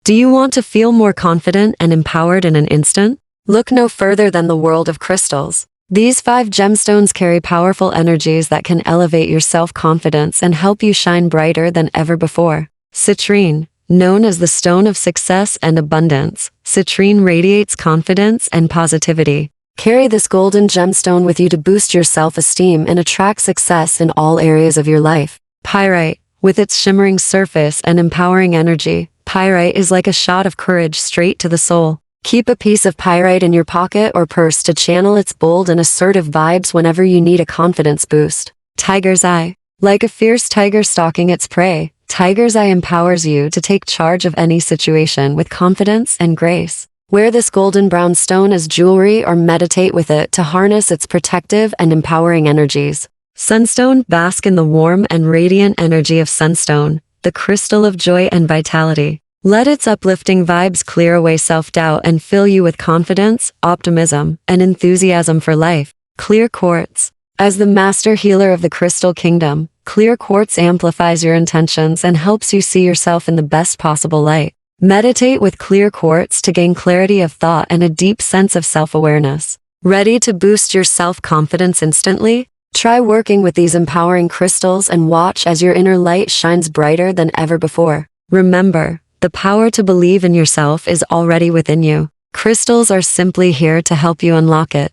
Do you want to feel more confident and empowered in an instant? Look no further than the world of crystals. These 5 gemstones carry powerful energies that can elevate your self-confidence and help you shine brighter than ever before. Citrine, known as the stone of success and abundance, citrine radiates confidence and positivity. Carry this golden gemstone with you to boost your self-esteem and attract success in all areas of your life. Pyrite, with its shimmering surface and empowering energy, pyrite is like a shot of courage straight to the soul. Keep a piece of pyrite in your pocket or purse to channel its bold and assertive vibes whenever you need a confidence boost. Tiger's eye. Like a fierce tiger stalking its prey, tiger's eye empowers you to take charge of any situation with confidence and grace. Wear this golden brown stone as jewelry or meditate with it to harness its protective and empowering energies. Sunstone. Bask in the warm and radiant energy of sunstone, the crystal of joy and vitality. Let its uplifting vibes clear away self-doubt and fill you with confidence, optimism, and enthusiasm for life. Clear quartz. As the master healer of the crystal kingdom, clear quartz amplifies your intentions and helps you see yourself in the best possible light. Meditate with clear quartz to gain clarity of thought and a deep sense of self-awareness. Ready to boost your self-confidence instantly? Try working with these empowering crystals and watch as your inner light shines brighter than ever before. Remember, the power to believe in yourself is already within you. Crystals are simply here to help you unlock it.